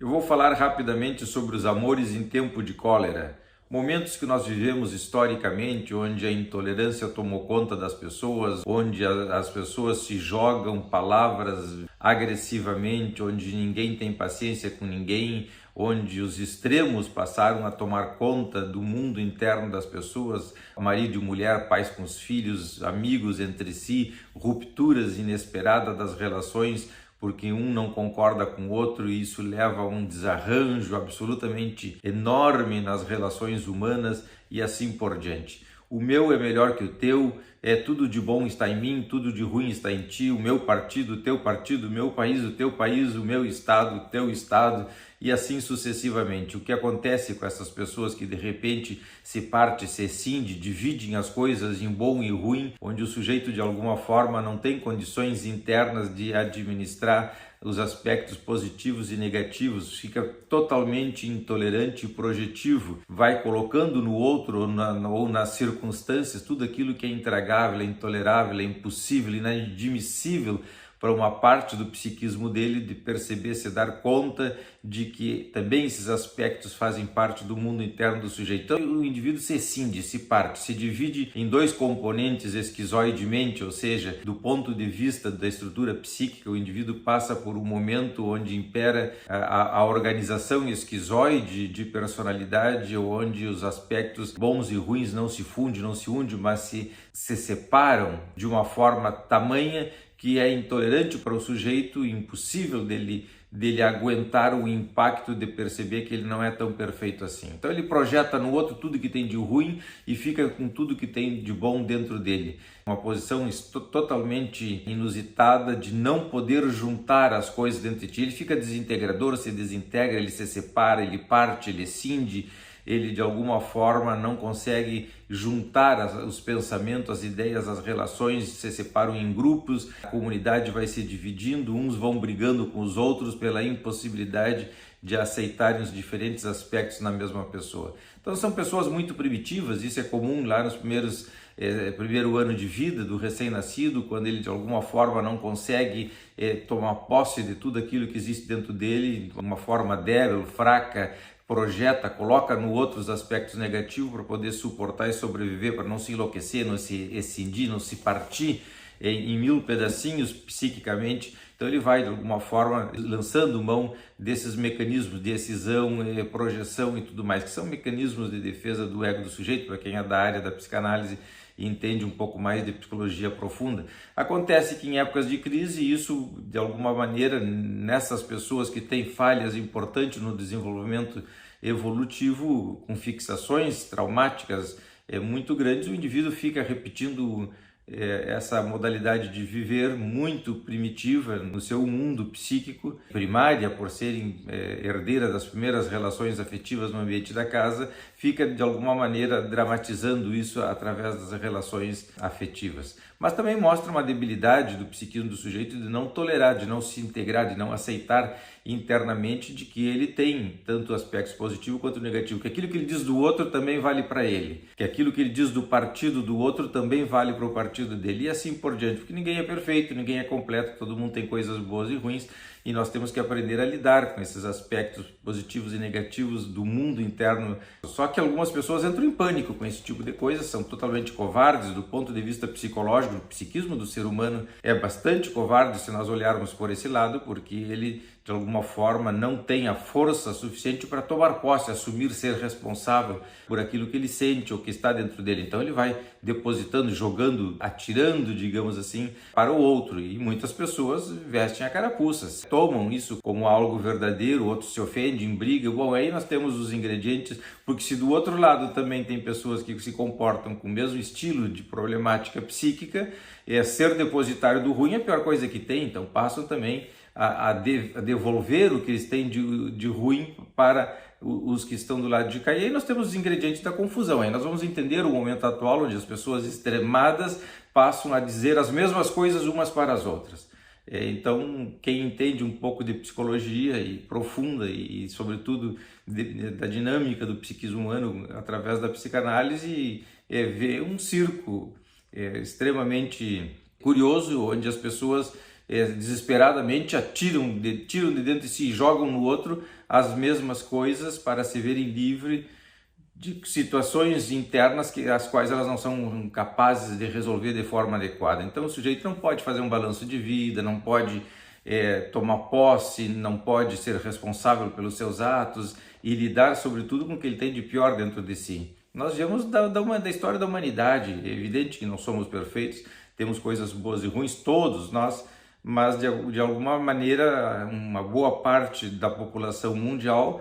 Eu vou falar rapidamente sobre os amores em tempo de cólera. Momentos que nós vivemos historicamente, onde a intolerância tomou conta das pessoas, onde as pessoas se jogam palavras agressivamente, onde ninguém tem paciência com ninguém, onde os extremos passaram a tomar conta do mundo interno das pessoas, marido e mulher, pais com os filhos, amigos entre si, rupturas inesperadas das relações, porque um não concorda com o outro e isso leva a um desarranjo absolutamente enorme nas relações humanas e assim por diante. O meu é melhor que o teu, tudo de bom está em mim, tudo de ruim está em ti, o meu partido, o teu partido, o meu país, o teu país, o meu estado, o teu estado, e assim sucessivamente. O que acontece com essas pessoas que de repente se parte, se escinde, dividem as coisas em bom e ruim, onde o sujeito de alguma forma não tem condições internas de administrar os aspectos positivos e negativos, fica totalmente intolerante e projetivo, vai colocando no outro ou nas circunstâncias tudo aquilo que é intragável, é intolerável, é impossível, inadmissível para uma parte do psiquismo dele, de perceber, se dar conta de que também esses aspectos fazem parte do mundo interno do sujeito. Então o indivíduo se escinde, se parte, se divide em dois componentes esquizoidemente, ou seja, do ponto de vista da estrutura psíquica, o indivíduo passa por um momento onde impera a organização esquizoide de personalidade, onde os aspectos bons e ruins não se fundem, não se unem, mas se separam de uma forma tamanha que é intolerante para o sujeito, impossível dele aguentar o impacto de perceber que ele não é tão perfeito assim. Então ele projeta no outro tudo que tem de ruim e fica com tudo que tem de bom dentro dele. Uma posição totalmente inusitada de não poder juntar as coisas dentro de ti. Ele fica desintegrador, se desintegra, ele se separa, ele parte, ele escinde. Ele de alguma forma não consegue juntar os pensamentos, as ideias, as relações, se separam em grupos, a comunidade vai se dividindo, uns vão brigando com os outros pela impossibilidade de aceitarem os diferentes aspectos na mesma pessoa. Então são pessoas muito primitivas, isso é comum lá nos primeiro ano de vida do recém-nascido, quando ele de alguma forma não consegue tomar posse de tudo aquilo que existe dentro dele, de uma forma débil, fraca, projeta, coloca no outro os aspectos negativos para poder suportar e sobreviver, para não se enlouquecer, não se escindir, não se partir em mil pedacinhos psiquicamente. Então ele vai de alguma forma lançando mão desses mecanismos de excisão, projeção e tudo mais, que são mecanismos de defesa do ego do sujeito, para quem é da área da psicanálise e entende um pouco mais de psicologia profunda. Acontece que em épocas de crise, isso de alguma maneira, nessas pessoas que têm falhas importantes no desenvolvimento evolutivo, com fixações traumáticas muito grandes, o indivíduo fica repetindo essa modalidade de viver muito primitiva no seu mundo psíquico, primária por serem herdeira das primeiras relações afetivas no ambiente da casa, fica de alguma maneira dramatizando isso através das relações afetivas. Mas também mostra uma debilidade do psiquismo do sujeito de não tolerar, de não se integrar, de não aceitar internamente de que ele tem tanto aspectos positivos quanto negativos, que aquilo que ele diz do outro também vale para ele, que aquilo que ele diz do partido do outro também vale para o partido dele e assim por diante, porque ninguém é perfeito, ninguém é completo, todo mundo tem coisas boas e ruins e nós temos que aprender a lidar com esses aspectos positivos e negativos do mundo interno. Só que algumas pessoas entram em pânico com esse tipo de coisa, são totalmente covardes do ponto de vista psicológico. O psiquismo do ser humano é bastante covarde se nós olharmos por esse lado, porque ele de alguma forma não tem a força suficiente para tomar posse, assumir ser responsável por aquilo que ele sente ou que está dentro dele. Então ele vai depositando, jogando, atirando, digamos assim, para o outro. E muitas pessoas vestem a carapuça, tomam isso como algo verdadeiro, outros se ofendem, brigam. Bom, aí nós temos os ingredientes, porque se do outro lado também tem pessoas que se comportam com o mesmo estilo de problemática psíquica, ser depositário do ruim é a pior coisa que tem, então passam também a devolver o que eles têm de ruim para os que estão do lado de cá. E aí nós temos os ingredientes da confusão. Aí nós vamos entender o momento atual onde as pessoas extremadas passam a dizer as mesmas coisas umas para as outras. Então, quem entende um pouco de psicologia e profunda e sobretudo da dinâmica do psiquismo humano através da psicanálise, vê um circo extremamente curioso, onde as pessoas desesperadamente tiram de dentro de si e jogam no outro as mesmas coisas para se verem livre de situações internas as quais elas não são capazes de resolver de forma adequada. Então o sujeito não pode fazer um balanço de vida, não pode tomar posse, não pode ser responsável pelos seus atos e lidar sobretudo com o que ele tem de pior dentro de si. Nós vemos da história da humanidade. É evidente que não somos perfeitos, temos coisas boas e ruins, todos nós, mas de alguma maneira uma boa parte da população mundial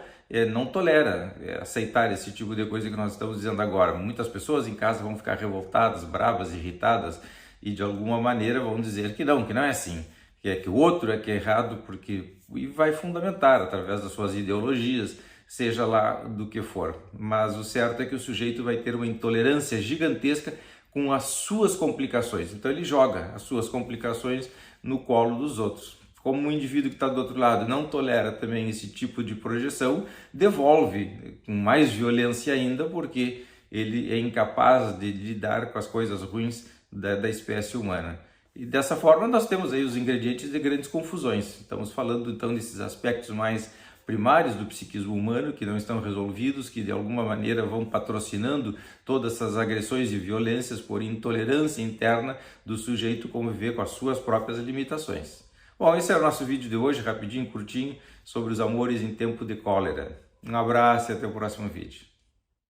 não tolera aceitar esse tipo de coisa que nós estamos dizendo agora. Muitas pessoas em casa vão ficar revoltadas, bravas, irritadas e de alguma maneira vão dizer que não é assim, que o outro é que é errado, e vai fundamentar através das suas ideologias, seja lá do que for. Mas o certo é que o sujeito vai ter uma intolerância gigantesca com as suas complicações. Então ele joga as suas complicações no colo dos outros. Como o indivíduo que está do outro lado não tolera também esse tipo de projeção, devolve com mais violência ainda, porque ele é incapaz de lidar com as coisas ruins da espécie humana. E dessa forma nós temos aí os ingredientes de grandes confusões. Estamos falando então desses aspectos mais primários do psiquismo humano que não estão resolvidos, que de alguma maneira vão patrocinando todas essas agressões e violências por intolerância interna do sujeito conviver com as suas próprias limitações. Bom, esse é o nosso vídeo de hoje, rapidinho, curtinho, sobre os amores em tempo de cólera. Um abraço e até o próximo vídeo.